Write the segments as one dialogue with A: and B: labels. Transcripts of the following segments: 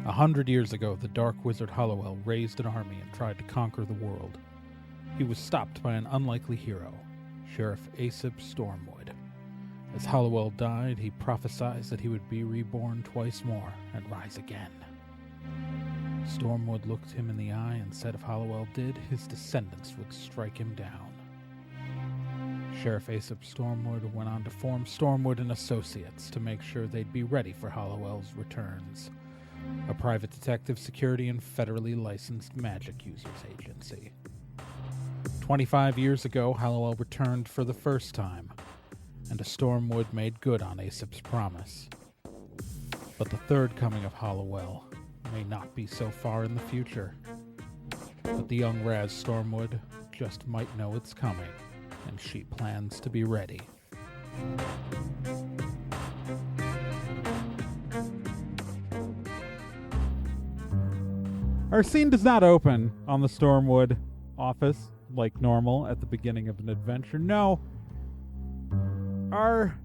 A: 100 years ago, the dark wizard Hollowell raised an army and tried to conquer the world. He was stopped by an unlikely hero, Sheriff Aesop Stormwood. As Hollowell died, he prophesied that he would be reborn twice more and rise again. Stormwood looked him in the eye and said if Hollowell did, his descendants would strike him down. Sheriff Aesop Stormwood went on to form Stormwood and Associates to make sure they'd be ready for Hollowell's returns, a private detective security and federally licensed magic users agency. 25 years ago, Hollowell returned for the first time, and a Stormwood made good on Aesop's promise. But the third coming of Hollowell may not be so far in the future. But the young Raz Stormwood just might know it's coming, and she plans to be ready. Our scene does not open on the Stormwood office like normal at the beginning of an adventure. No. Our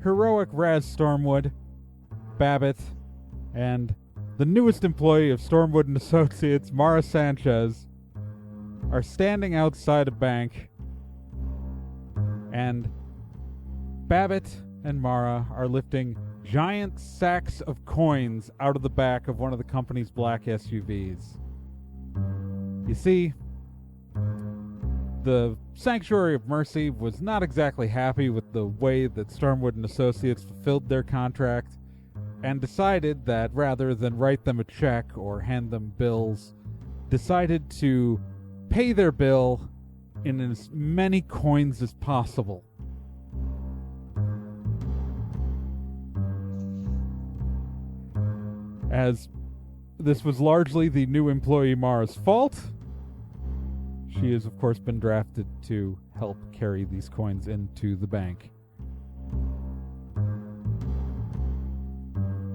A: heroic Raz Stormwood, Babbitt, and the newest employee of Stormwood and Associates, Mara Sanchez, are standing outside a bank, and Babbitt and Mara are lifting giant sacks of coins out of the back of one of the company's black SUVs. You see, the Sanctuary of Mercy was not exactly happy with the way that Stormwood and Associates fulfilled their contract, and decided that rather than write them a check or hand them bills, decided to pay their bill in as many coins as possible. As this was largely the new employee Mara's fault, she has, of course, been drafted to help carry these coins into the bank.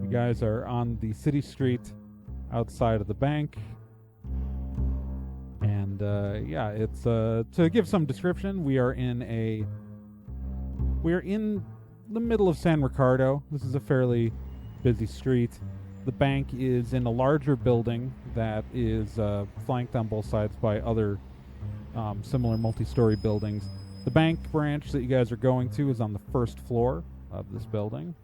A: You guys are on the city street outside of the bank. And, it's, to give some description, we are in the middle of San Ricardo. This is a fairly busy street. The bank is in a larger building that is flanked on both sides by other similar multi-story buildings. The bank branch that you guys are going to is on the first floor of this building.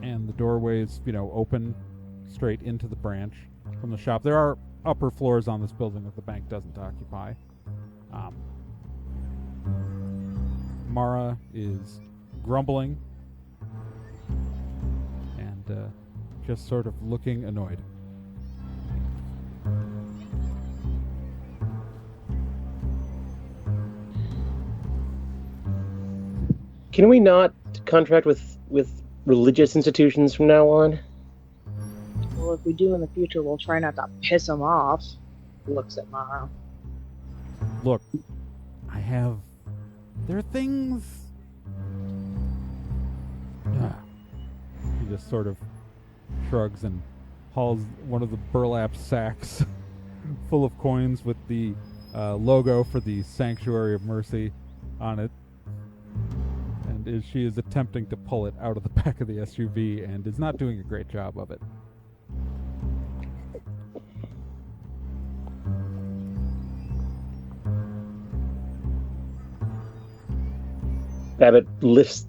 A: And the doorways, open straight into the branch from the shop. There are upper floors on this building that the bank doesn't occupy. Mara is grumbling and just sort of looking annoyed.
B: Can we not contract with religious institutions from now on?
C: Well, if we do in the future, we'll try not to piss them off. Looks at Mara.
A: Look, there are things... He just sort of shrugs and hauls one of the burlap sacks full of coins with the logo for the Sanctuary of Mercy on it. And she is attempting to pull it out of the back of the SUV and is not doing a great job of it.
B: Babbitt lifts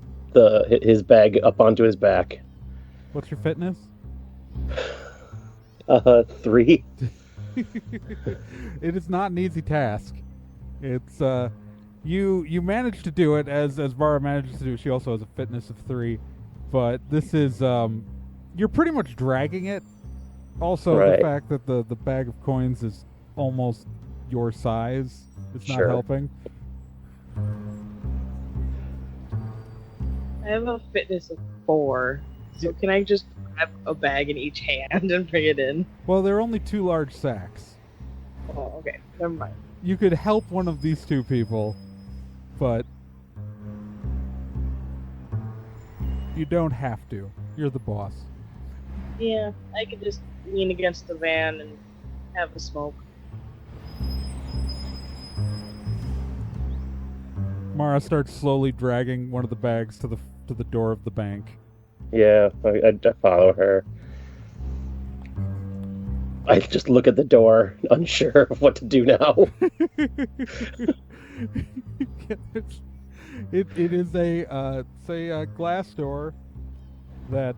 B: his bag up onto his back.
A: What's your fitness?
B: 3.
A: It is not an easy task. It's you managed to do it as Mara manages to do it. She also has a fitness of 3, but this is you're pretty much dragging it. Also,
B: right.
A: The fact that the bag of coins is almost your size, it's not helping.
C: I have a fitness of 4, so can I just grab a bag in each hand and bring it in?
A: Well, there are only 2 large sacks.
C: Oh, okay. Never mind.
A: You could help one of these 2 people, but you don't have to. You're the boss.
C: Yeah, I could just lean against the van and have a smoke.
A: Mara starts slowly dragging one of the bags to the door of the bank.
B: Yeah, I follow her. I just look at the door, unsure of what to do now.
A: It is a glass door that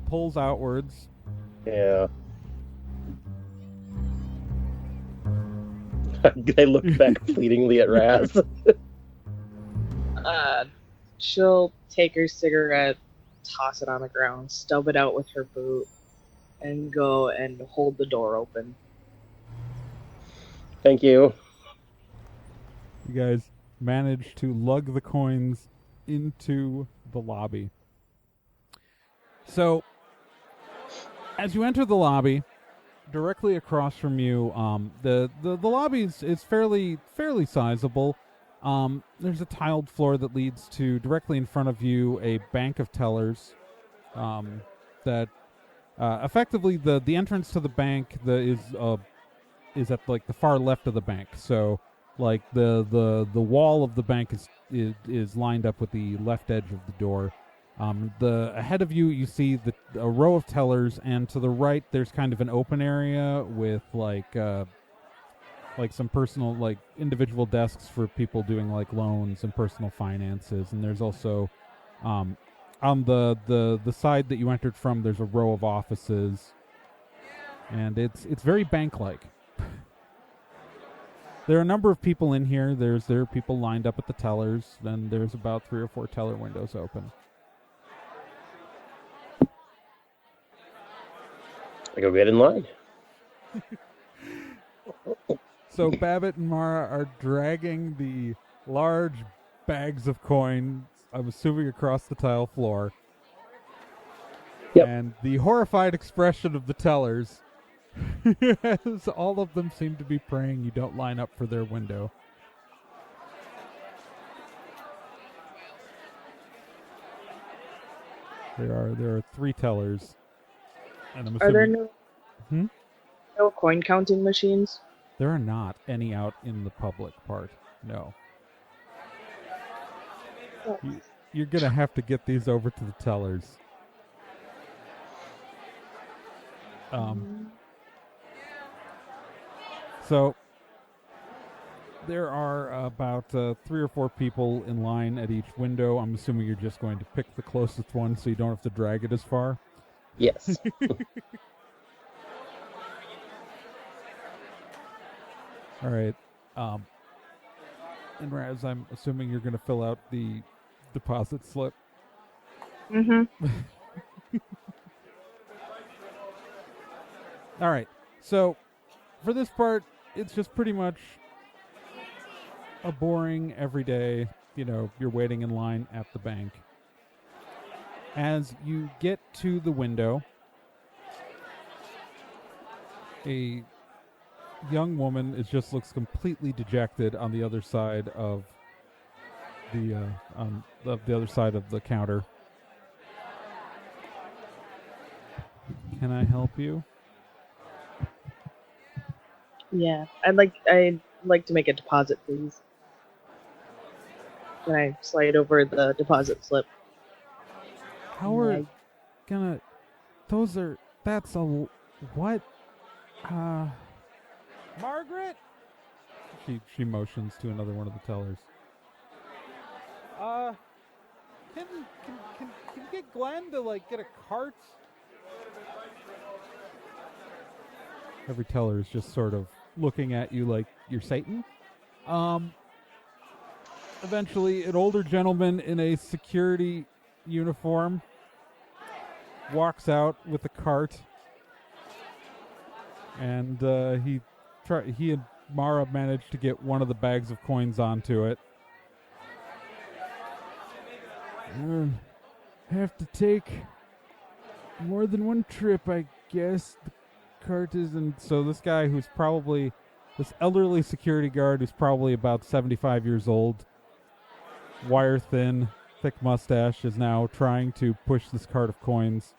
A: pulls outwards.
B: Yeah. I look back fleetingly at Raz.
C: She'll take her cigarette, toss it on the ground, stub it out with her boot, and go and hold the door open.
B: Thank you.
A: You guys manage to lug the coins into the lobby. So, as you enter the lobby, directly across from you, the lobby is fairly sizable. There's a tiled floor that leads to, directly in front of you, a bank of tellers. That effectively the entrance to the bank is at like the far left of the bank. So like the wall of the bank is lined up with the left edge of the door. Ahead of you see a row of tellers, and to the right there's kind of an open area with like some personal, like individual desks for people doing like loans and personal finances. And there's also on the side that you entered from, there's a row of offices, and it's very bank-like. There are a number of people in here. There are people lined up at the tellers. Then there's about 3 or 4 teller windows open.
B: I go get in line.
A: So Babbitt and Mara are dragging the large bags of coins, I'm assuming across the tile floor.
B: Yep.
A: And the horrified expression of the tellers, as all of them seem to be praying you don't line up for their window. There are 3 tellers. And I'm assuming,
C: Are there no coin counting machines?
A: There are not any out in the public part. No. You're going to have to get these over to the tellers. So there are about 3 or 4 people in line at each window. I'm assuming you're just going to pick the closest one so you don't have to drag it as far.
B: Yes.
A: All right. And Raz, I'm assuming you're going to fill out the deposit slip.
C: Mm-hmm.
A: All right. So for this part, it's just pretty much a boring everyday, you're waiting in line at the bank. As you get to the window, a young woman looks completely dejected on the other side of the other side of the counter. Can I help you?
C: Yeah, I'd like to make a deposit, please. Can I slide over the deposit slip?
A: How are gonna? That's a what? Margaret. She motions to another one of the tellers. Can you get Glenn to get a cart? Every teller is just sort of looking at you like you're Satan. Eventually, an older gentleman in a security uniform walks out with a cart, and he and Mara managed to get one of the bags of coins onto it. Have to take more than one trip, I guess. The cart is, and so this guy this elderly security guard who's probably about 75 years old, wire thin, thick mustache, is now trying to push this cart of coins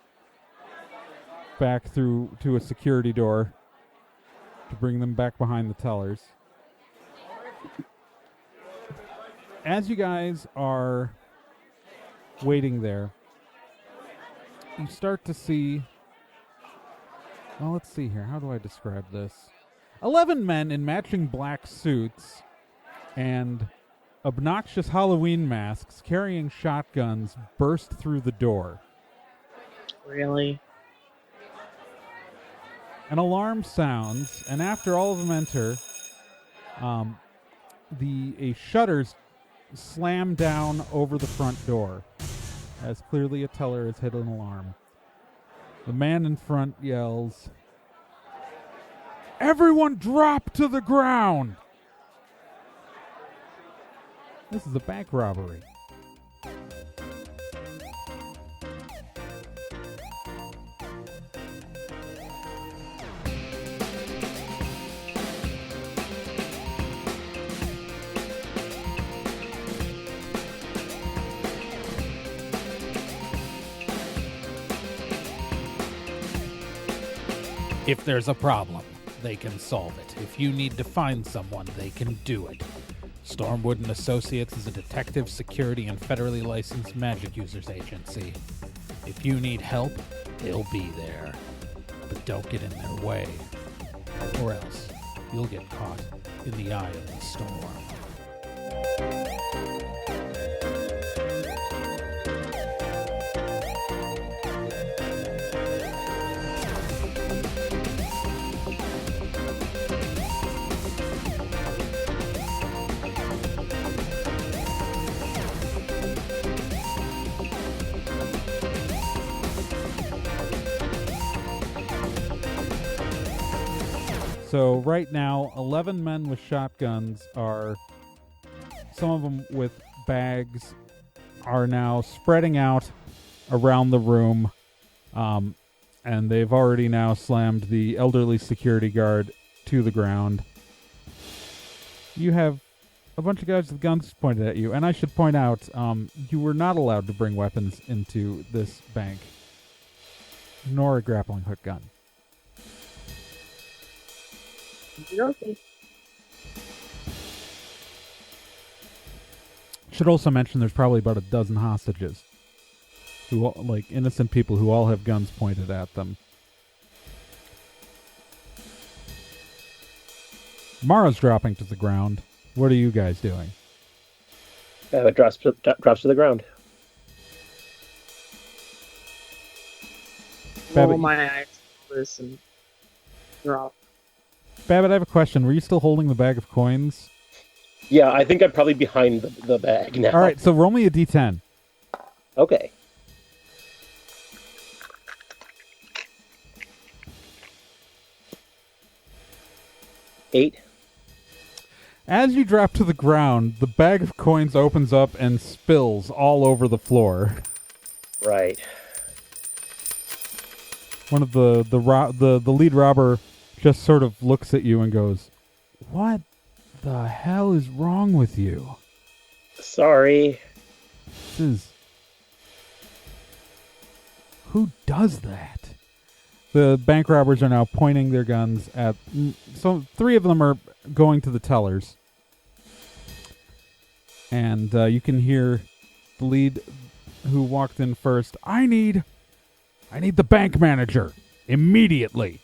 A: back through to a security door to bring them back behind the tellers. As you guys are waiting there, you start to see Well, let's see here. How do I describe this? 11 men in matching black suits and obnoxious Halloween masks carrying shotguns burst through the door.
C: Really?
A: An alarm sounds, and after all of them enter, a shutters slam down over the front door, as clearly a teller has hit an alarm. The man in front yells, "Everyone drop to the ground!" This is a bank robbery. If there's a problem, they can solve it. If you need to find someone, they can do it. Stormwood and Associates is a detective, security, and federally licensed magic users agency. If you need help, they'll be there. But don't get in their way, or else you'll get caught in the eye of the storm. So right now, 11 men with shotguns are, some of them with bags, are now spreading out around the room, and they've already now slammed the elderly security guard to the ground. You have a bunch of guys with guns pointed at you, and I should point out, you were not allowed to bring weapons into this bank, nor a grappling hook gun.
C: Okay.
A: Should also mention there's probably about a dozen hostages, who like innocent people who all have guns pointed at them. Mara's dropping to the ground. What are you guys doing?
B: It drops to the ground.
A: Babbitt,
C: Roll my eyes this and drop.
A: Babbitt, I have a question. Were you still holding the bag of coins?
B: Yeah, I think I'm probably behind the bag now.
A: All right, so roll me a d10.
B: Okay. Eight.
A: As you drop to the ground, the bag of coins opens up and spills all over the floor.
B: Right.
A: One of the lead robber just sort of looks at you and goes, "What the hell is wrong with you?"
B: Sorry.
A: Who does that? The bank robbers are now pointing their guns at... So 3 of them are going to the tellers. And you can hear the lead who walked in first. I need the bank manager immediately.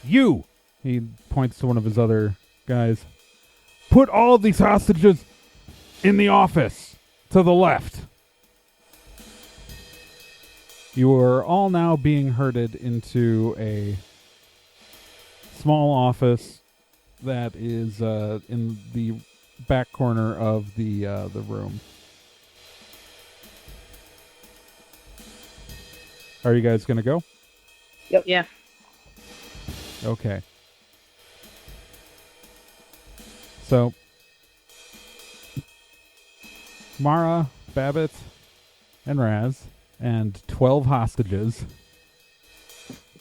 A: You, he points to one of his other guys, put all of these hostages in the office to the left. You are all now being herded into a small office that is in the back corner of the room. Are you guys going to go?
B: Yep.
C: Yeah.
A: Okay. So, Mara, Babbitt, and Raz, and 12 hostages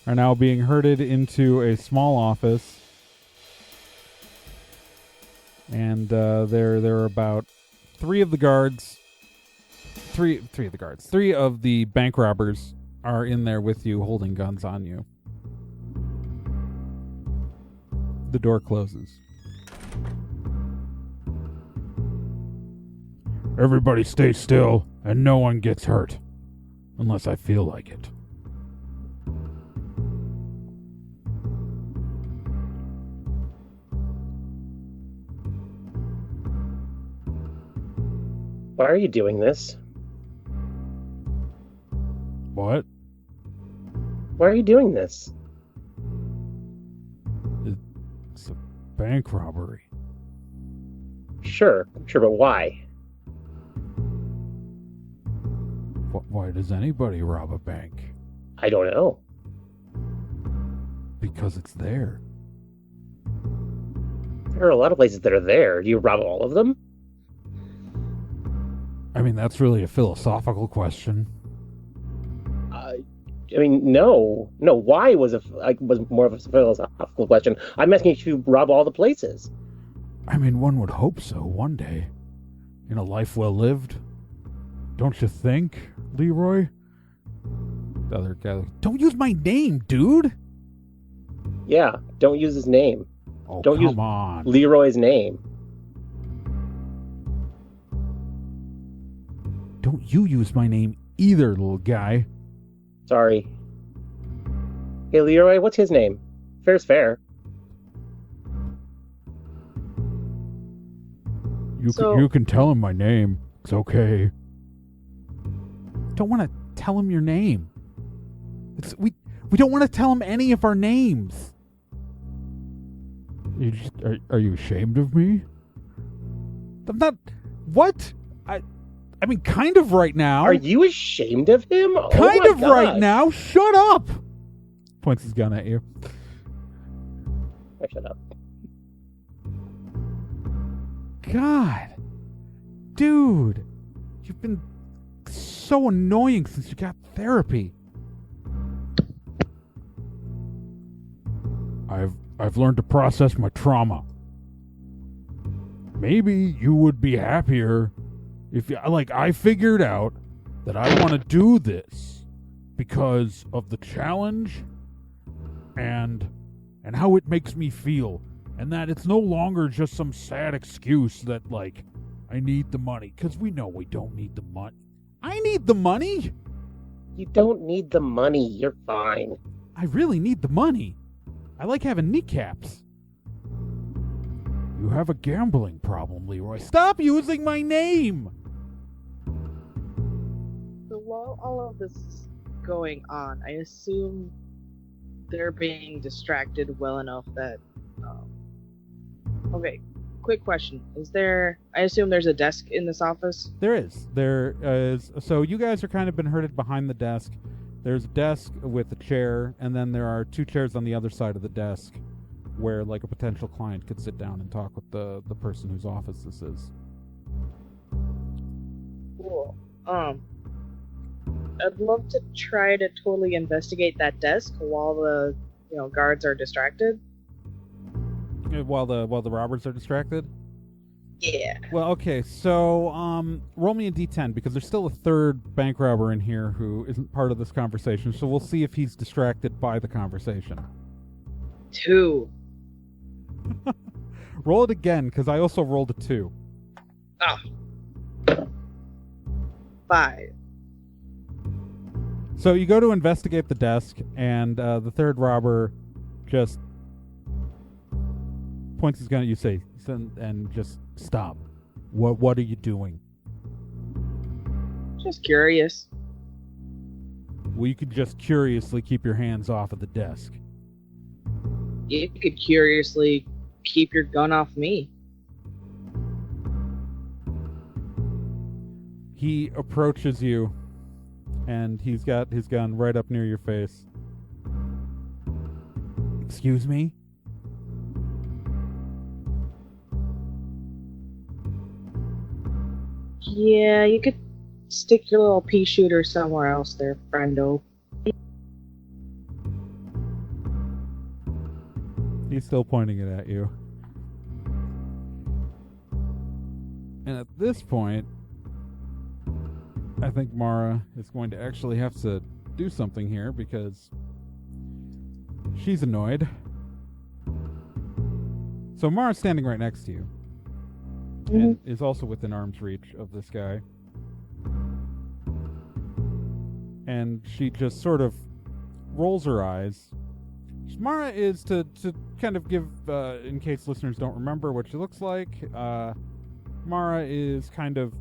A: are now being herded into a small office. And there are about 3 of the guards. Three of the bank robbers are in there with you, holding guns on you. The door closes. Everybody stay still, and no one gets hurt. Unless I feel like it.
B: Why are you doing this?
A: What?
B: Why are you doing this?
A: It's a bank robbery.
B: Sure, but why?
A: Why does anybody rob a bank?
B: I don't know.
A: Because it's there.
B: There are a lot of places that are there. Do you rob all of them?
A: I mean, that's really a philosophical question.
B: I mean, no. Why was more of a philosophical question. I'm asking if you rob all the places.
A: I mean, one would hope so one day. In a life well lived. Don't you think, Leroy? The other guy, don't use my name, dude!
B: Yeah, don't use his name.
A: Oh,
B: don't use
A: come on.
B: Leroy's name.
A: Don't you use my name either, little guy.
B: Sorry. Hey, Leroy, what's his name? Fair's fair.
A: You can tell him my name. It's okay. Don't want to tell him your name. We don't want to tell him any of our names. Are you ashamed of me? I'm not. What? I mean, kind of right now.
B: Are you ashamed of him?
A: Kind of right now. Shut up. Points his gun at you.
B: Shut up.
A: God. Dude. You've been so annoying since you got therapy. I've learned to process my trauma. Maybe you would be happier if I figured out that I want to do this because of the challenge and how it makes me feel, and that it's no longer just some sad excuse that I need the money, because we know we don't need the money. I need the money.
B: You don't need the money. You're fine.
A: I really need the money. I like having kneecaps. You have a gambling problem, Leroy. Stop using my name!
C: So while all of this is going on, I assume they're being distracted well enough that... Okay, quick question. I assume there's a desk in this office?
A: There is. So you guys are kind of been herded behind the desk. There's a desk with a chair, and then there are two chairs on the other side of the desk where a potential client could sit down and talk with the person whose office this is.
C: Cool. I'd love to try to totally investigate that desk while the guards are distracted.
A: While the robbers are distracted?
C: Yeah.
A: Well, okay, so roll me a d10, because there's still a third bank robber in here who isn't part of this conversation, so we'll see if he's distracted by the conversation.
C: 2.
A: Roll it again, because I also rolled a 2.
C: Oh. 5.
A: So you go to investigate the desk, and the third robber just points his gun at you, and just stop. What are you doing?
C: Just curious.
A: Well, you could just curiously keep your hands off of the desk.
C: You could curiously keep your gun off me.
A: He approaches you, and he's got his gun right up near your face. Excuse me?
C: Yeah, you could stick your little pea shooter somewhere else there, friendo.
A: He's still pointing it at you. And at this point, I think Mara is going to actually have to do something here, because she's annoyed. So Mara's standing right next to you. And is also within arm's reach of this guy. and she just sort of rolls her eyes. Mara is, to kind of give, in case listeners don't remember what she looks like, Mara is kind of,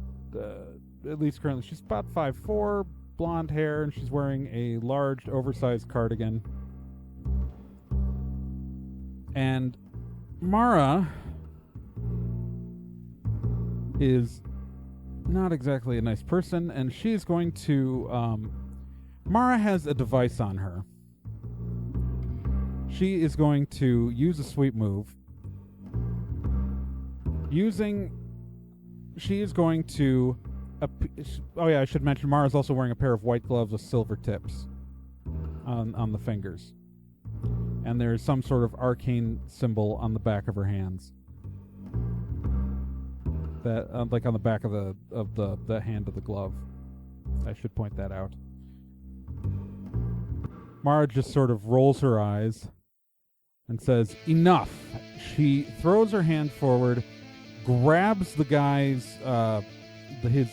A: at least currently, she's about 5'4", blonde hair, and she's wearing a large, oversized cardigan. And Mara is not exactly a nice person, and she's going to, Mara has a device on her. She is going to use a sweep move. She is going to... oh yeah, I should mention Mara's also wearing a pair of white gloves with silver tips on the fingers. And there's some sort of arcane symbol on the back of her hands. That like on the back of the hand of the glove. I should point that out. Mara just sort of rolls her eyes and says, "Enough." She throws her hand forward, grabs the guy's his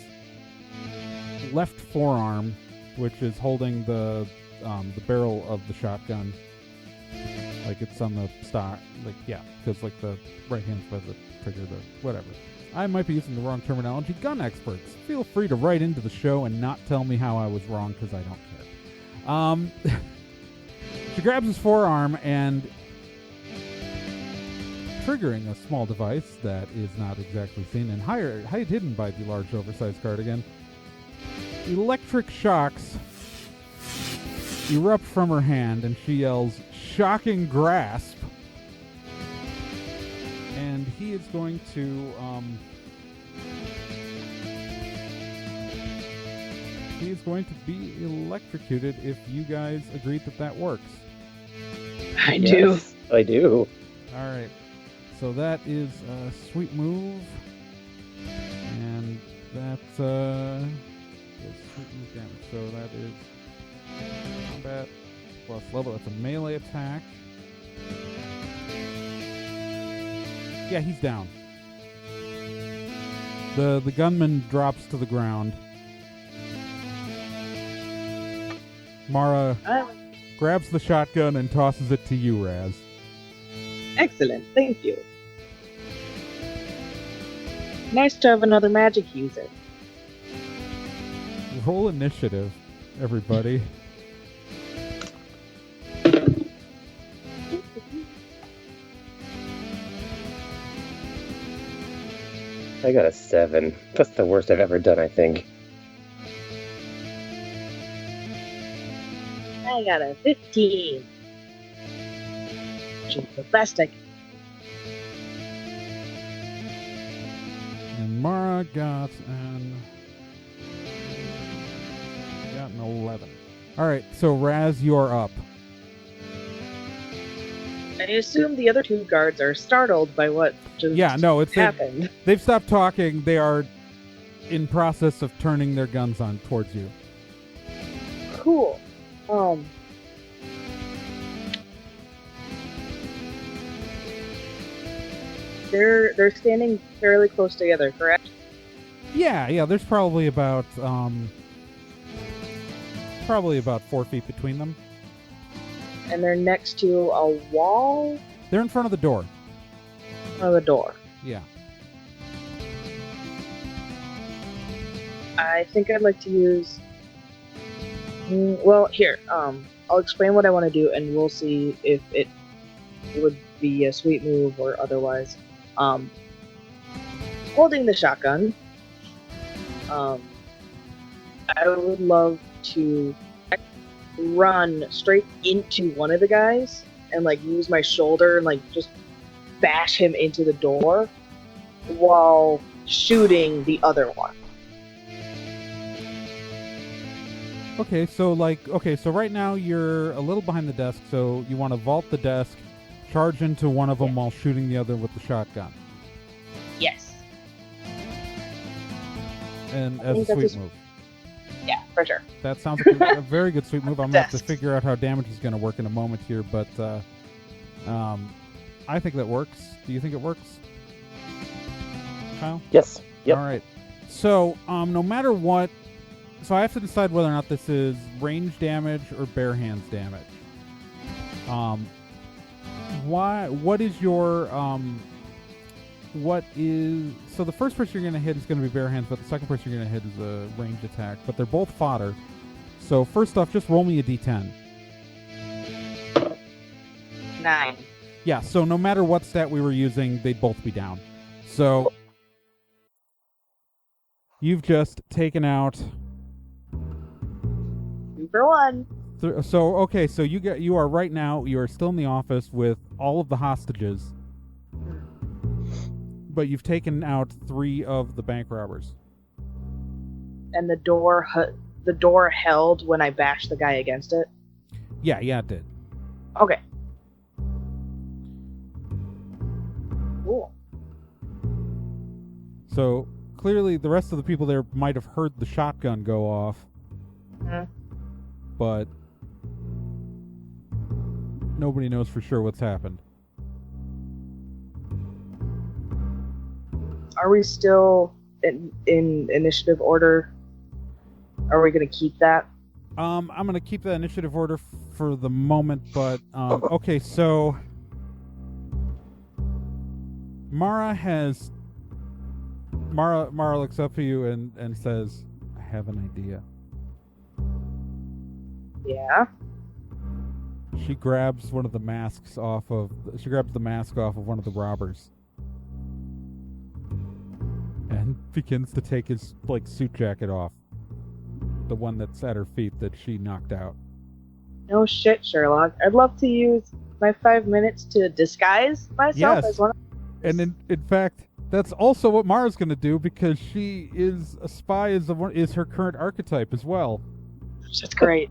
A: left forearm, which is holding the barrel of the shotgun, like it's on the stock, like yeah, because like the right hand's by the trigger, the whatever. I might be using the wrong terminology. Gun experts, feel free to write into the show and not tell me how I was wrong, because I don't care. She grabs his forearm and, triggering a small device that is not exactly seen and hidden by the large oversized cardigan, electric shocks erupt from her hand, and she yells, "Shocking grasp!" And he is going to, he is going to be electrocuted if you guys agree that works.
C: I do.
B: Yes, I do.
A: All right. So that is a sweet move. And that's sweet move damage. So that is combat plus level. That's a melee attack. Yeah, he's down. The gunman drops to the ground. Mara grabs the shotgun and tosses it to you, Raz.
C: Excellent, thank you. Nice to have another magic user.
A: Roll initiative, everybody.
B: I got a 7. That's the worst I've ever done, I think.
C: I got a 15. Which is the best I can.
A: And Mara got an 11. All right, so Raz, you're up.
C: I assume the other two guards are startled by what just happened.
A: They've stopped talking. They are in process of turning their guns on towards you.
C: Cool. They're standing fairly close together, correct?
A: Yeah. There's probably about 4 feet between them.
C: And they're next to a wall?
A: They're in front of the door. Yeah.
C: I think I'd like to use... Well, here. I'll explain what I want to do, and we'll see if it would be a sweet move or otherwise. Holding the shotgun, I would love to run straight into one of the guys and like use my shoulder and like just bash him into the door while shooting the other one.
A: Okay, so right now you're a little behind the desk, so you want to vault the desk, charge into one of them while shooting the other with the shotgun.
C: Yes.
A: And as a sweet move.
C: Yeah, for sure.
A: That sounds like a very good sweet move. I'm going to have to figure out how damage is going to work in a moment here, but I think that works. Do you think it works, Kyle?
B: Yes. Yep.
A: All right. So no matter what I have to decide whether or not this is range damage or bare hands damage. What is your so the first person you're going to hit is going to be bare hands, but the second person you're going to hit is a ranged attack, but they're both fodder. So first off, just roll me a d10.
C: 9.
A: Yeah, so no matter what stat we were using, they'd both be down. So you've just taken out
C: 2 for 1.
A: So okay, so you are right now, you are still in the office with all of the hostages, but you've taken out 3 of the bank robbers.
C: And the door held when I bashed the guy against it?
A: Yeah, it did.
C: Okay. Cool.
A: So clearly the rest of the people there might have heard the shotgun go off, but nobody knows for sure what's happened.
C: Are we still in initiative order? Are we going to keep that?
A: I'm going to keep that initiative order for the moment, but okay, so Mara looks up at you and says, I have an idea.
C: Yeah.
A: She grabs the mask off of one of the robbers and begins to take his suit jacket off. The one that's at her feet that she knocked out.
C: No shit, Sherlock. I'd love to use my 5 minutes to disguise myself as one of
A: And in fact, that's also what Mara's going to do, because she is a spy, is her current archetype as well.
C: That's great.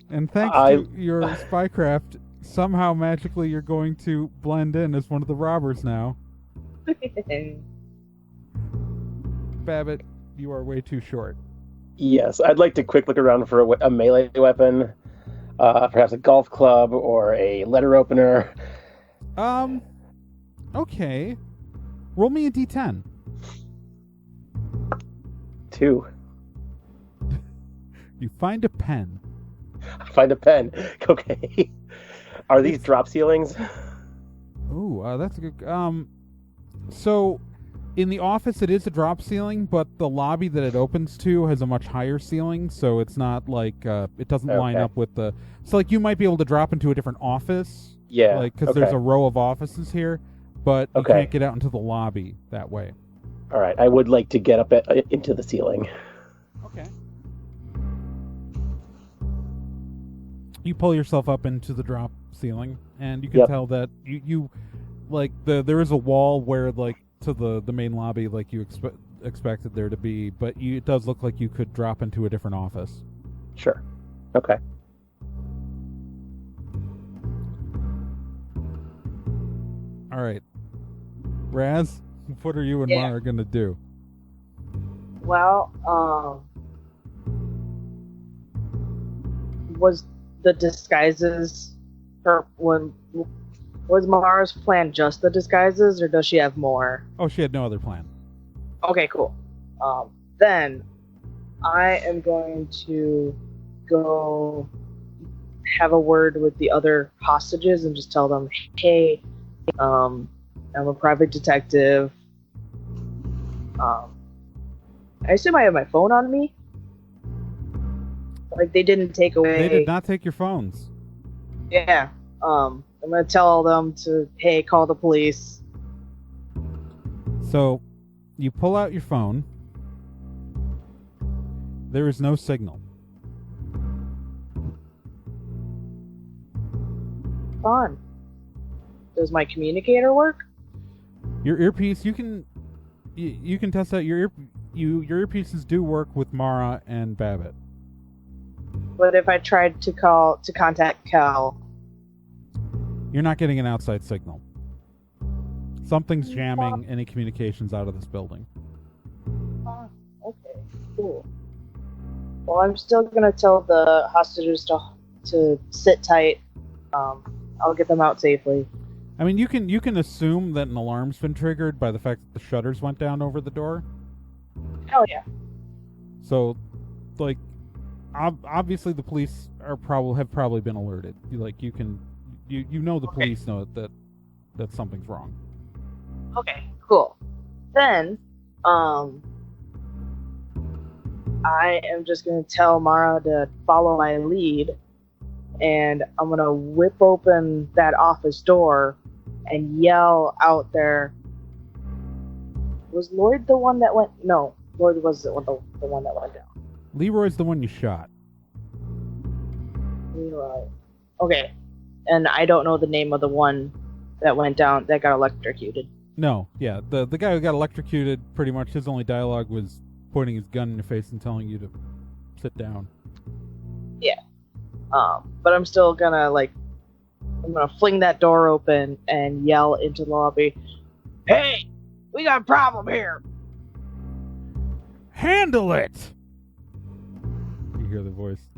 A: And thanks to your spycraft, somehow magically you're going to blend in as one of the robbers now. Babbitt, you are way too short.
B: Yes, I'd like to quick look around for a melee weapon, perhaps a golf club or a letter opener.
A: Okay. Roll me a d10.
B: 2.
A: You find a pen.
B: I find a pen. Okay. Are these drop ceilings?
A: Ooh, that's a good... So, in the office it is a drop ceiling, but the lobby that it opens to has a much higher ceiling, so it's not like... it doesn't line up with the... So, you might be able to drop into a different office.
B: Yeah.
A: Because there's a row of offices here, but you can't get out into the lobby that way.
B: All right, I would like to get up into the ceiling.
A: Okay. You pull yourself up into the drop ceiling, and you can tell that you there is a wall where to the main lobby you expected there to be, but it does look like you could drop into a different office.
B: Sure. Okay.
A: All right, Raz, what are you and Mara gonna do?
C: Well, was the disguises was Mara's plan just the disguises, or does she have more?
A: Oh, she had no other plan.
C: Okay, cool. Then I am going to go have a word with the other hostages and just tell them, hey, I'm a private detective. I assume I have my phone on me. They didn't take away.
A: They did not take your phones.
C: Yeah. I'm gonna tell them to, hey, call the police.
A: So, you pull out your phone. There is no signal.
C: Fun. Does my communicator work?
A: Your earpiece, you can test out your earpieces do work with Mara and Babbitt.
C: But if I tried to contact Cal,
A: you're not getting an outside signal. Something's jamming any communications out of this building.
C: Okay, cool. Well, I'm still gonna tell the hostages to sit tight. I'll get them out safely.
A: I mean, you can assume that an alarm's been triggered by the fact that the shutters went down over the door.
C: Hell yeah.
A: So, like, obviously the police have probably been alerted. You know the police know that something's wrong.
C: Okay, cool. Then, I am just going to tell Mara to follow my lead, and I'm going to whip open that office door and yell out there. Was Lloyd the one that went? No, Lloyd was the one that went down.
A: Leroy's the one you shot.
C: Leroy. Okay, and I don't know the name of the one that went down, that got electrocuted.
A: No, yeah, the guy who got electrocuted, pretty much his only dialogue was pointing his gun in your face and telling you to sit down.
C: Yeah. But I'm still gonna fling that door open and yell into the lobby, "Hey, we got a problem here."
A: Handle it! You hear the voice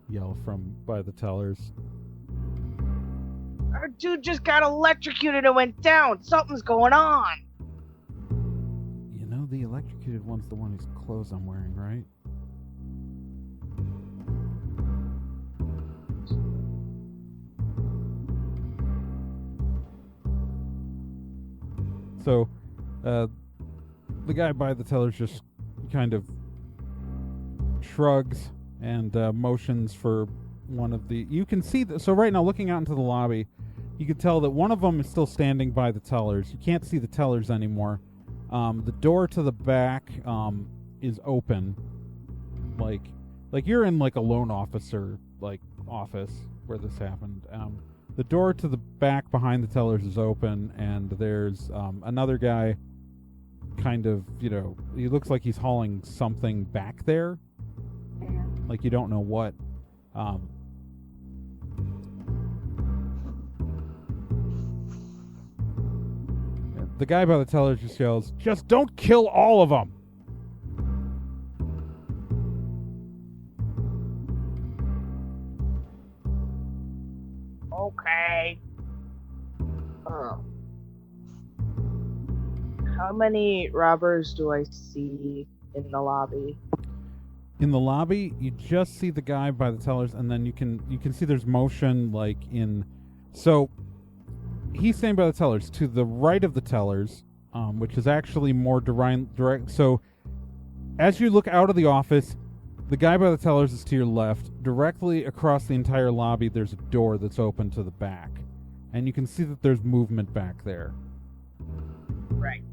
A: yell from by the tellers.
C: Our dude just got electrocuted and went down. Something's going on.
A: You know, the electrocuted one's the one whose clothes I'm wearing, right? So, the guy by the tellers just kind of shrugs and motions for one of the... You can see... So right now, looking out into the lobby, you can tell that one of them is still standing by the tellers. You can't see the tellers anymore. The door to the back is open. Like you're in like a loan officer office where this happened. The door to the back behind the tellers is open, and there's another guy kind of, he looks like he's hauling something back there. Like you don't know what. The guy by the tellers just yells, "Just don't kill all of them!"
C: Okay. How many robbers do I see in the lobby?
A: In the lobby, you just see the guy by the tellers, and then you can see there's motion so he's standing by the tellers. To the right of the tellers, which is actually more direct. So as you look out of the office, the guy by the tellers is to your left. Directly across the entire lobby, there's a door that's open to the back, and you can see that there's movement back there.
C: Right.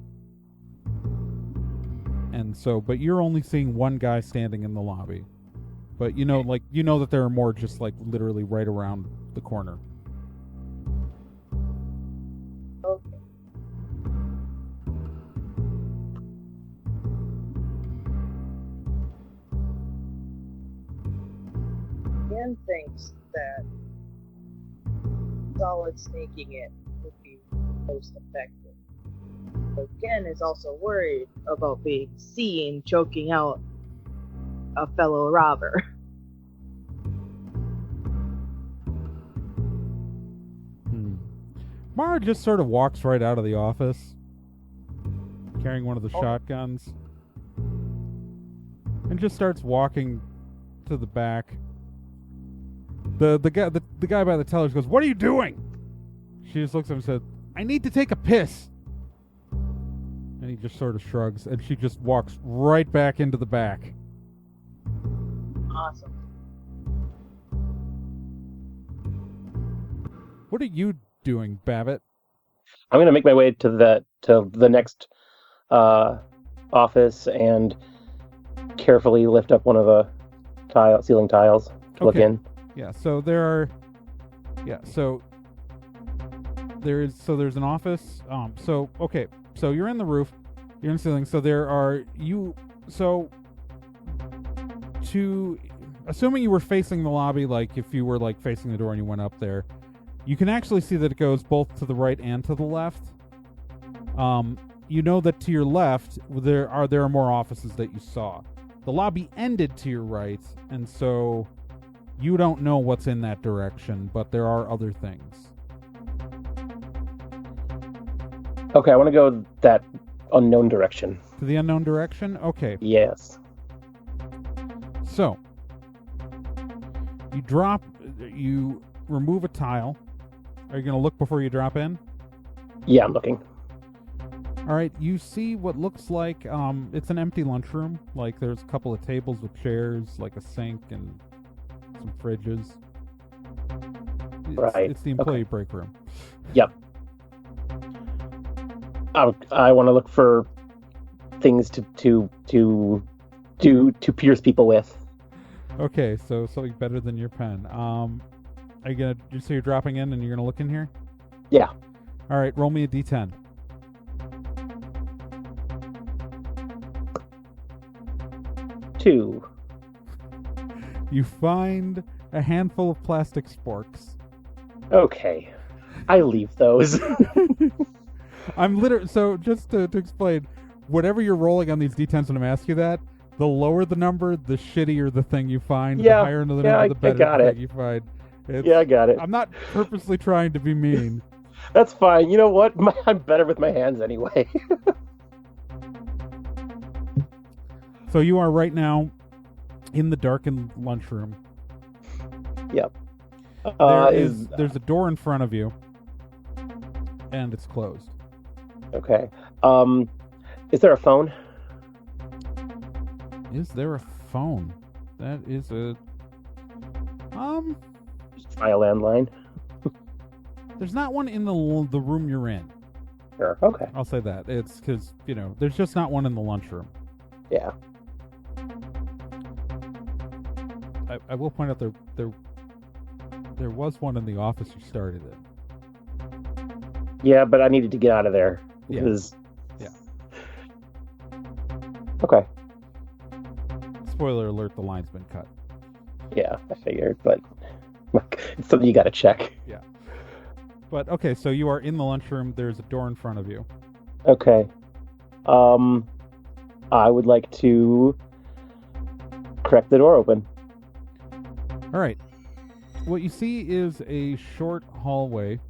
A: And so, but you're only seeing one guy standing in the lobby. But you know that there are more just literally right around the corner.
C: Okay. Dan thinks that solid snaking it would be most effective. But Ken is also worried about being seen choking out a fellow robber.
A: Mara just sort of walks right out of the office, carrying one of the shotguns, and just starts walking to the back. The guy by the tellers goes, "What are you doing?" She just looks at him and says, "I need to take a piss." And he just sort of shrugs, and she just walks right back into the back.
C: Awesome.
A: What are you doing, Babbitt?
B: I'm going to make my way to the next office and carefully lift up one of the ceiling tiles to look in.
A: Yeah. So there's an office. So you're in the roof, you're in the ceiling. Assuming you were facing the lobby, if you were facing the door and you went up there, you can actually see that it goes both to the right and to the left. You know that to your left there are more offices that you saw. The lobby ended to your right, and so you don't know what's in that direction, but there are other things.
B: Okay, I want to go that unknown direction.
A: To the unknown direction? Okay.
B: Yes.
A: So, you remove a tile. Are you going to look before you drop in?
B: Yeah, I'm looking.
A: All right, you see what looks like, it's an empty lunchroom. Like, there's a couple of tables with chairs, like a sink and some fridges.
B: Right.
A: It's the employee break room.
B: Yep. I want to look for things to pierce people with.
A: Okay, so something better than your pen. Are you gonna? So you're dropping in and you're gonna look in here?
B: Yeah.
A: All right, roll me a d10.
B: Two.
A: You find a handful of plastic sporks.
B: Okay. I leave those.
A: I'm literally, so just to explain, whatever you're rolling on these d10s when I'm asking you that, the lower the number, the shittier the thing you find.
B: Yeah,
A: the higher the number, the better the thing you find.
B: Yeah, I got it.
A: I'm not purposely trying to be mean.
B: That's fine. You know what? I'm better with my hands anyway.
A: So you are right now in the darkened lunchroom.
B: Yep.
A: There's a door in front of you, and it's closed.
B: Okay. Is there a phone?
A: Is there a phone? That is a
B: Just try a landline.
A: There's not one in the room you're in.
B: Sure. Okay.
A: I'll say that. It's because, there's just not one in the lunchroom.
B: Yeah.
A: I will point out there was one in the office you started in.
B: Yeah, but I needed to get out of there. Because...
A: Yeah.
B: Okay.
A: Spoiler alert, the line's been cut.
B: Yeah, I figured, but it's something you gotta check.
A: Yeah. But, okay, so you are in the lunchroom. There's a door in front of you.
B: Okay. I would like to crack the door open.
A: All right. What you see is a short hallway.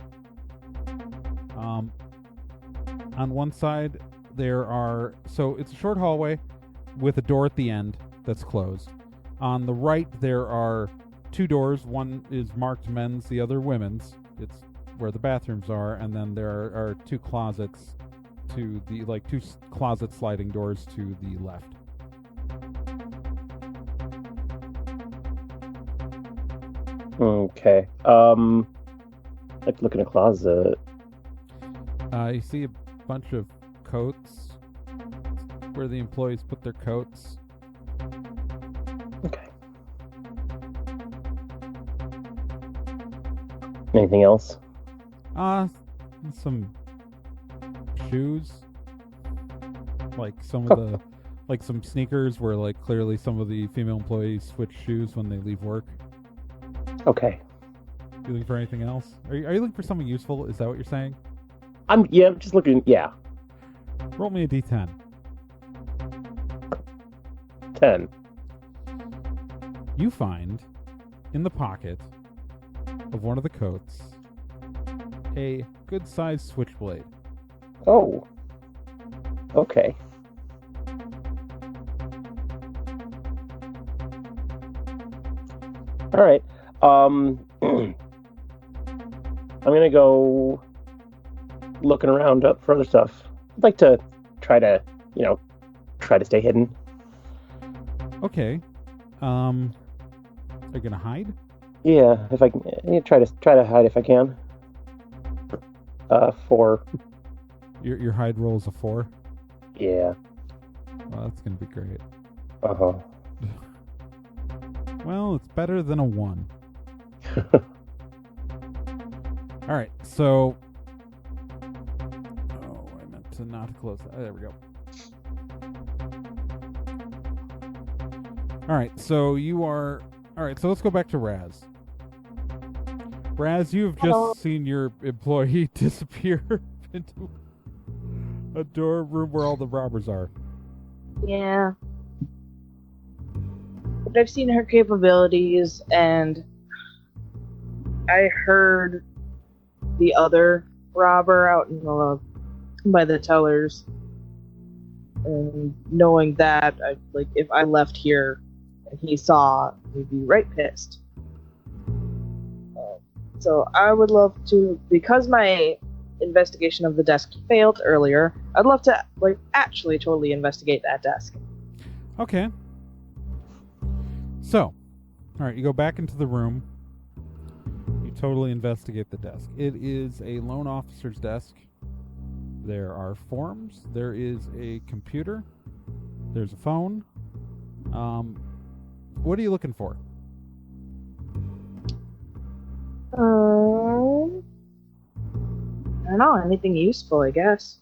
A: On one side, so it's a short hallway with a door at the end that's closed. On the right, there are two doors. One is marked men's, the other women's. It's where the bathrooms are, and then there are two closets two closet sliding doors to the left.
B: Okay. Like look in a closet.
A: You see a bunch of coats where the employees put their coats.
B: Okay. Anything else?
A: Some shoes. Like some of the, like some sneakers where like clearly some of the female employees switch shoes when they leave work.
B: Okay.
A: You looking for anything else? Are you looking for something useful? Is that what you're saying?
B: I'm just looking. Yeah.
A: Roll me a d10.
B: 10.
A: You find in the pocket of one of the coats a good-sized switchblade.
B: Oh. Okay. All right. I'm gonna go looking around up for other stuff. I'd like to try to stay hidden.
A: Okay. Are you gonna hide?
B: Yeah, if I can, try to hide if I can. 4.
A: Your hide roll is a 4.
B: Yeah.
A: Well, that's gonna be great.
B: Uh-huh.
A: Well, it's better than a 1. All right, so... Oh, I meant to not close that. There we go. All right, so you are... All right, so let's go back to Raz. Raz, you've just seen your employee disappear into a door room where all the robbers are.
C: Yeah. But I've seen her capabilities, and I heard the other robber out in the by the tellers, and knowing that, if I left here and he saw, he'd be right pissed. So I would love to, because my investigation of the desk failed earlier, I'd love to actually totally investigate that desk.
A: Okay. So, all right, you go back into the room. You totally investigate the desk. It is a loan officer's desk. There are forms. There is a computer. There's a phone. What are you looking for?
C: I don't know, anything useful, I guess.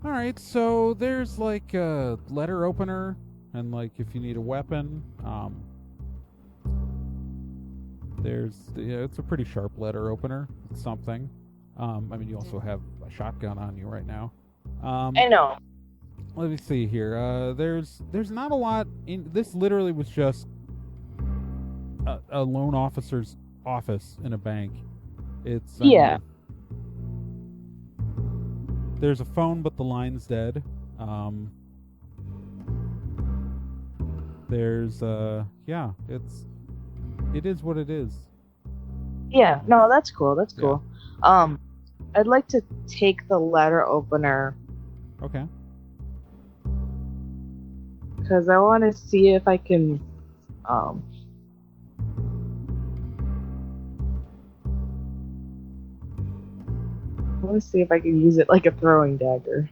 A: All right, so there's like a letter opener, and like if you need a weapon, it's a pretty sharp letter opener. It's something. I mean, you also have a shotgun on you right now.
C: I know.
A: Let me see here. There's not a lot in this. Literally was just a loan officer's office in a bank. It's there's a phone, but the line's dead. There's it is what it is.
C: Yeah, no, that's cool. That's cool. I'd like to take the letter opener.
A: Okay.
C: Because I want to see if I can I want to see if I can use it like a throwing dagger.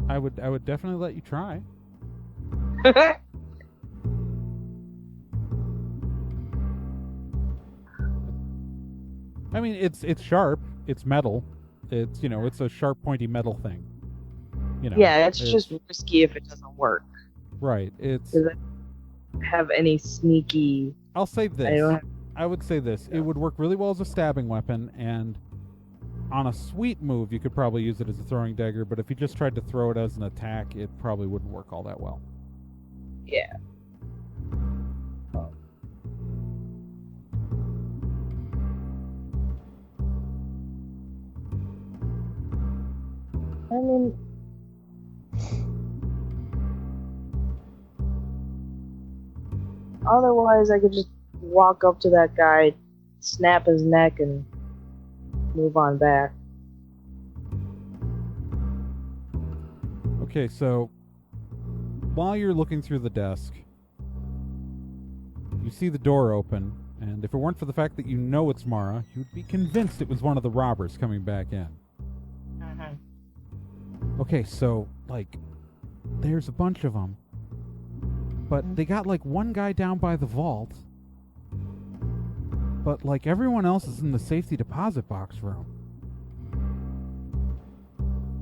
A: I would definitely let you try. I mean, it's sharp. It's metal. It's it's a sharp, pointy metal thing.
C: Yeah, it's just risky if it doesn't work.
A: Right. Does
C: it have any sneaky?
A: I'll say this. I would say this. Yeah. It would work really well as a stabbing weapon, and on a sweet move, you could probably use it as a throwing dagger, but if you just tried to throw it as an attack, it probably wouldn't work all that well.
C: Yeah. I mean, otherwise I could just walk up to that guy, snap his neck, and move on back.
A: Okay, so while you're looking through the desk, you see the door open, and if it weren't for the fact that you know it's Mara, you'd be convinced it was one of the robbers coming back in. Okay, so, there's a bunch of them. But they got, one guy down by the vault. But, everyone else is in the safety deposit box room.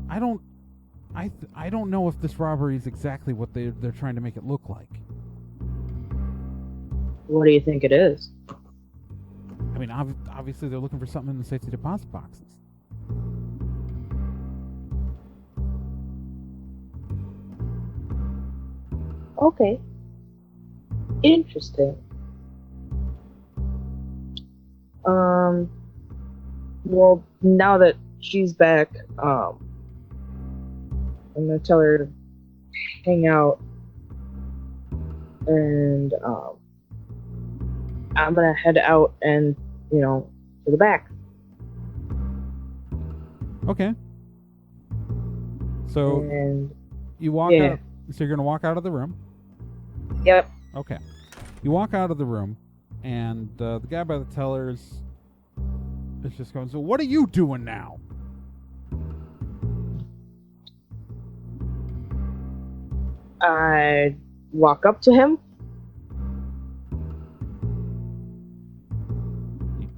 A: I don't know if this robbery is exactly what they're trying to make it look like.
C: What do you think it is?
A: I mean, obviously they're looking for something in the safety deposit boxes.
C: Okay. Interesting. Well, now that she's back, I'm gonna tell her to hang out, and I'm gonna head out and, to the back.
A: Okay. So you walk out. So you're gonna walk out of the room.
C: Yep.
A: Okay. You walk out of the room, and the guy by the tellers is just going, "So what are you doing now?"
C: I walk up to him.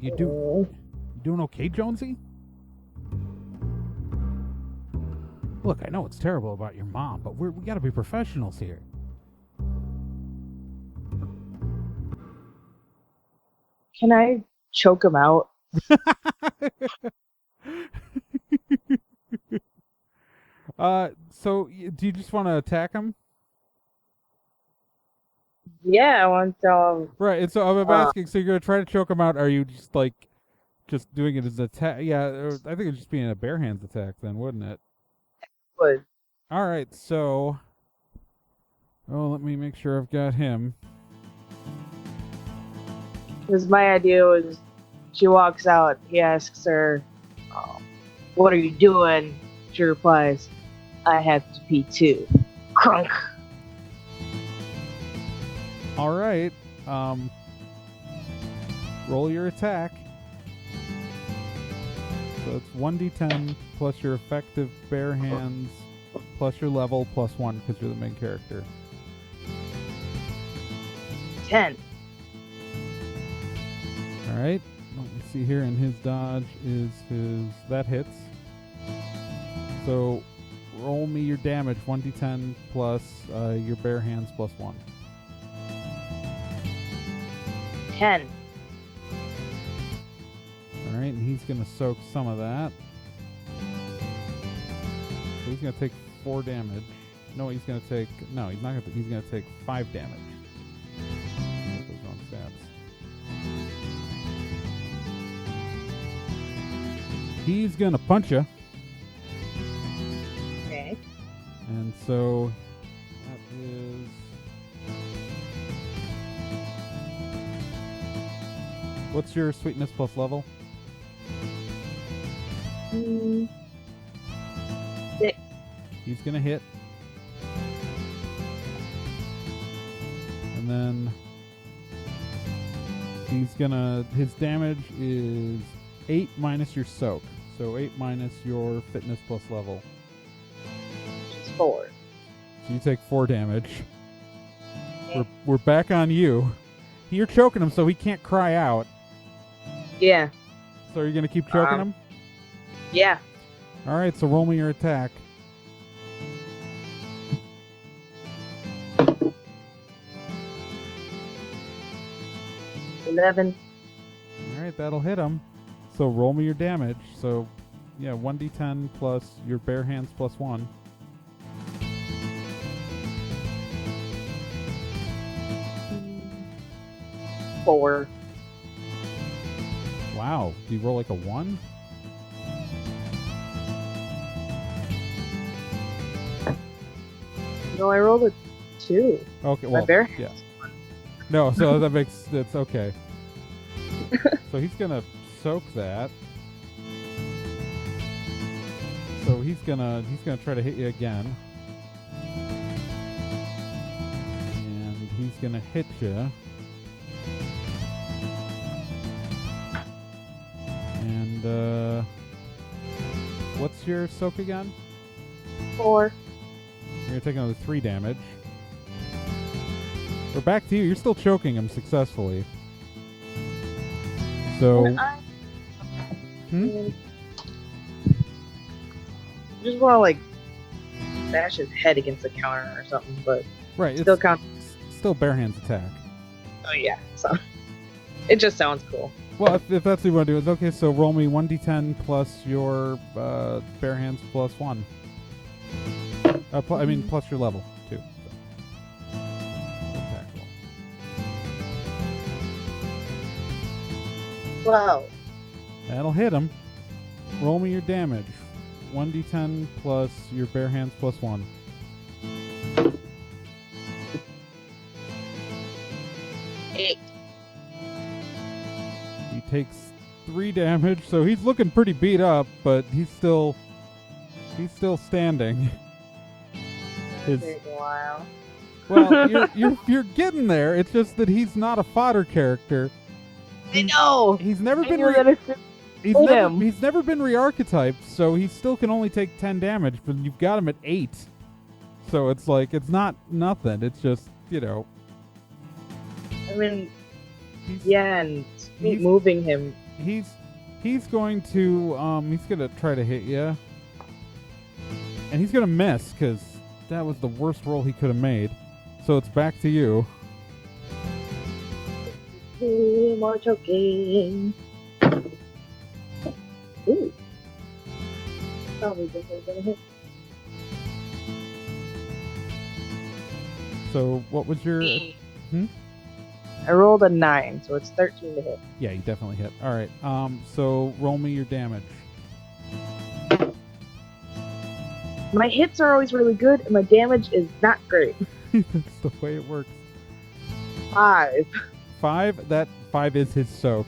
A: You doing okay, Jonesy? Look, I know it's terrible about your mom, but we got to be professionals here.
C: Can I choke him out?
A: So do you just want to attack him?
C: Yeah, I want to.
A: Right, and so I'm asking, so you're going to try to choke him out, are you just, just doing it as an attack. Yeah, I think it'd just be a bare hands attack then, wouldn't it?
C: Would.
A: All right, so. Oh, let me make sure I've got him.
C: Because my idea was, she walks out. He asks her, "What are you doing?" She replies, "I have to pee too." Crunk.
A: All right. Roll your attack. So it's 1d10 plus your effective bare hands plus your level plus 1 because you're the main character.
C: 10.
A: All right. Let me see here. And his dodge is that hits. So roll me your damage. 1d10 plus your bare hands plus 1.
C: 10.
A: All right, and he's going to soak some of that. So he's going to take 4 damage. No, he's going to take... No, he's not going to... He's going to take 5 damage. Get those wrong stats. He's going to punch you.
C: Okay.
A: And so that is... What's your sweetness plus level?
C: 6.
A: He's going to hit. And then he's going to... His damage is 8 minus your soak. So 8 minus your fitness plus level.
C: It's 4.
A: So you take 4 damage. Okay. We're back on you. You're choking him so he can't cry out.
C: Yeah.
A: So are you going to keep choking him?
C: Yeah.
A: All right, so roll me your attack.
C: $11.
A: All right, that'll hit him. So roll me your damage. So, yeah, 1d10 plus your bare hands plus 1.
C: $4.
A: Wow, do you roll like a 1?
C: No, I rolled a 2.
A: Okay, well,
C: My bare hands.
A: Yeah. No, so that makes it's okay. So he's gonna soak that. So he's gonna try to hit you again, and he's gonna hit you. And what's your soak again?
C: 4.
A: You're taking another 3 damage. We're back to you. You're still choking him successfully. So.
C: I just want to like bash his head against the counter or something, but
A: right,
C: still count.
A: Still bare hands attack.
C: Oh yeah, so it just sounds cool.
A: Well, if that's what you want to do, it's okay. So roll me 1d10 plus your bare hands plus 1. Plus your level too. So. Attack roll.
C: Wow.
A: That'll hit him. Roll me your damage. 1d10 plus your bare hands plus 1.
C: Eight.
A: He takes 3 damage, so he's looking pretty beat up, but he's still standing.
C: Take a while.
A: Well, you're getting there. It's just that he's not a fodder character.
C: I know.
A: He's never been he's never been re-archetyped, so he still can only take 10 damage, but you've got him at 8. So it's like it's not nothing. It's just, you know.
C: I mean, yeah, and moving him.
A: He's going to try to hit you, and he's going to miss because that was the worst roll he could have made. So it's back to you.
C: More choking. Ooh. Probably gonna hit.
A: So what was your?
C: I rolled a 9, so it's 13 to hit.
A: Yeah, you definitely hit. All right. So roll me your damage.
C: My hits are always really good, and my damage is not great.
A: That's the way it works.
C: 5.
A: 5. That 5 is his soak.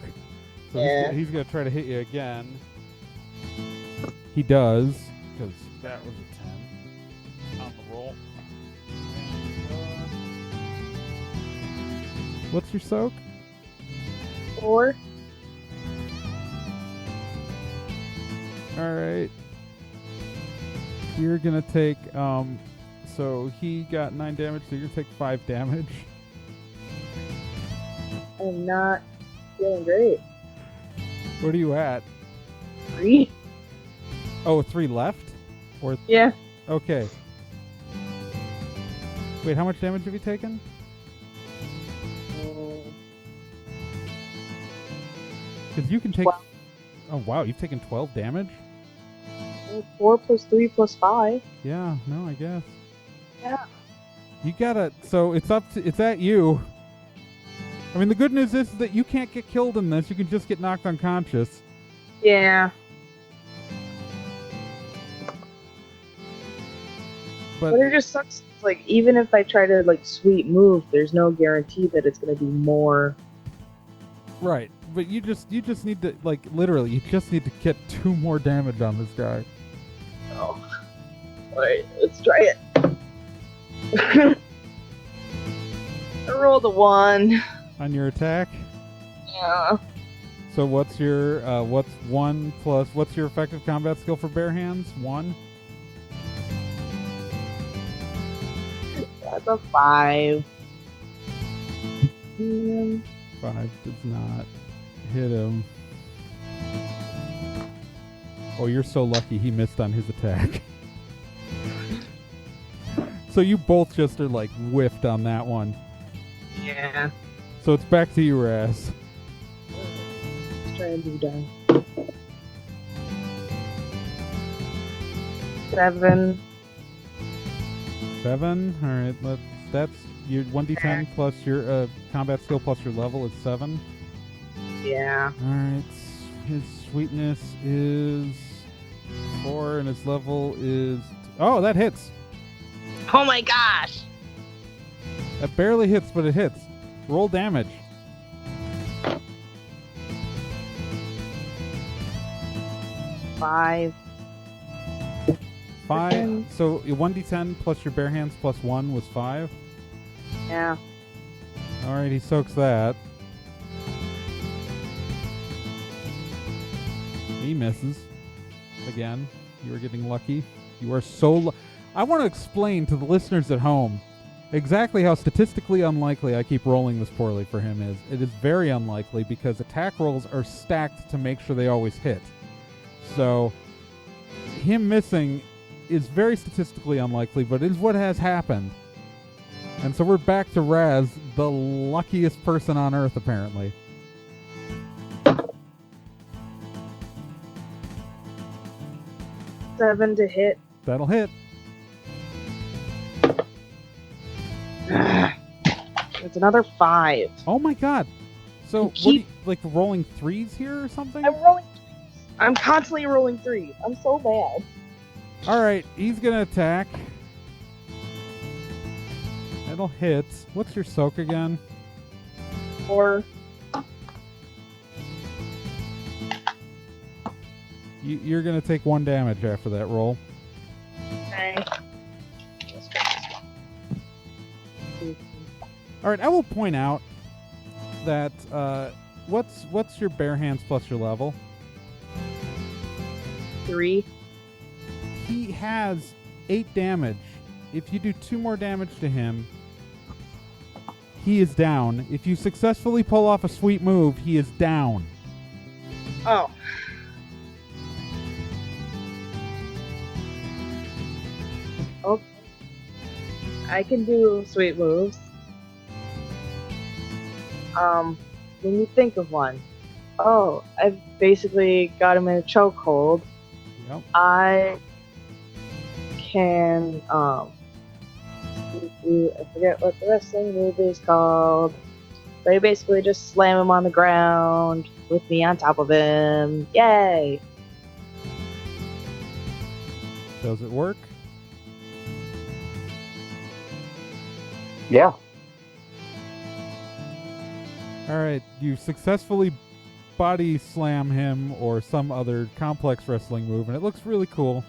A: So
C: Yeah.
A: he's gonna try to hit you again. He does, because that was a 10 on the roll. What's your soak?
C: 4.
A: All right. You're gonna take. So he got 9 damage. So you're gonna take 5 damage.
C: I'm not feeling great.
A: What are you at?
C: 3?
A: Oh, 3 left? Or
C: Yeah.
A: okay. Wait, how much damage have you taken? Because you can take.
C: 12.
A: Oh wow, you've taken 12 damage.
C: 4 plus 3 plus 5.
A: Yeah, no, I guess.
C: Yeah.
A: You gotta. So it's at you. I mean, the good news is that you can't get killed in this. You can just get knocked unconscious.
C: Yeah.
A: But
C: it just sucks. Like, even if I try to, like, sweet move, there's no guarantee that it's going to be more.
A: right, but you just need to, like, literally, you just need to get 2 more damage on this guy.
C: Oh. Alright, let's try it. I rolled a 1.
A: On your attack.
C: Yeah.
A: So what's your what's 1 plus what's your effective combat skill for bare hands? 1.
C: That's a 5.
A: 5 does not hit him. Oh, you're so lucky he missed on his attack. So you both just are like whiffed on that one.
C: Yeah.
A: So it's back to you, Raz.
C: Let's try and do down. 7.
A: 7. All right, that's your 1d10 plus your combat skill plus your level is 7.
C: Yeah.
A: All right, his sweetness is 4, and his level is. Oh, that hits.
C: Oh my gosh!
A: That barely hits, but it hits. Roll damage.
C: 5.
A: 5. So 1d10 plus your bare hands plus 1 was 5.
C: Yeah.
A: All right, he soaks that. He misses. Again, you are getting lucky. You are so I want to explain to the listeners at home exactly how statistically unlikely I keep rolling this poorly for him is. It is very unlikely because attack rolls are stacked to make sure they always hit. So him missing is very statistically unlikely, but it is what has happened. And so we're back to Raz, the luckiest person on Earth, apparently.
C: Seven to hit.
A: That'll hit.
C: It's another 5.
A: Oh my god. So, what are you, like rolling 3s here or something?
C: I'm rolling 3s. I'm constantly rolling 3s. I'm so bad.
A: Alright, he's gonna attack. That'll hit. What's your soak again?
C: 4.
A: You're gonna take 1 damage after that roll.
C: Okay.
A: Alright, I will point out that what's your bare hands plus your level?
C: 3.
A: He has 8 damage. If you do 2 more damage to him, he is down. If you successfully pull off a sweet move, he is down.
C: Oh. Okay. I can do sweet moves. When you think of one. Oh, I've basically got him in a chokehold.
A: Yep.
C: I can, I forget what the wrestling move is called. They basically just slam him on the ground with me on top of him. Yay!
A: Does it work?
B: Yeah.
A: All right, you successfully body slam him or some other complex wrestling move, and it looks really cool.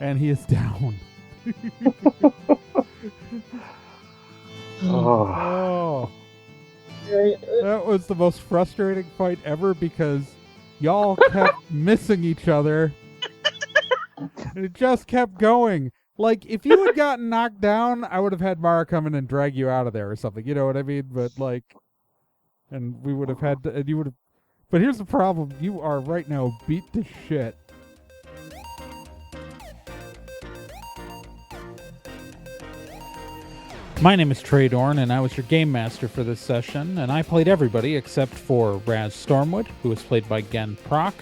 A: And he is down. Oh. That was the most frustrating fight ever because y'all kept missing each other. And it just kept going. Like, if you had gotten knocked down, I would have had Mara come in and drag you out of there or something. You know what I mean? But, like, and we would have had to, and you would have, but here's the problem. You are right now beat to shit. My name is Trey Dorn, and I was your game master for this session, and I played everybody except for Raz Stormwood, who was played by Gen Proc,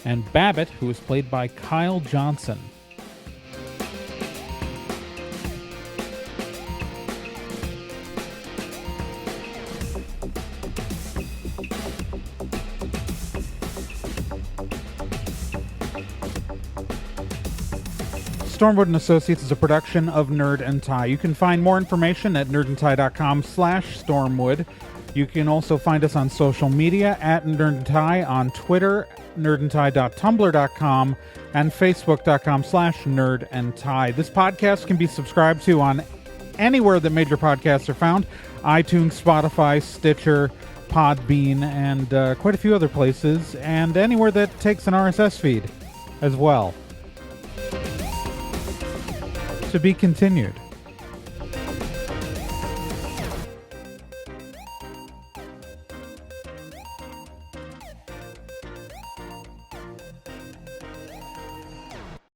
A: and Babbitt, who was played by Kyle Johnson. Stormwood and Associates is a production of Nerd and Tie. You can find more information at nerdandtie.com/Stormwood. You can also find us on social media at Nerd and Tie on Twitter, nerdandtie.tumblr.com, and facebook.com/nerdandtie. This podcast can be subscribed to on anywhere that major podcasts are found: iTunes, Spotify, Stitcher, Podbean, and quite a few other places, and anywhere that takes an RSS feed as well. To be continued.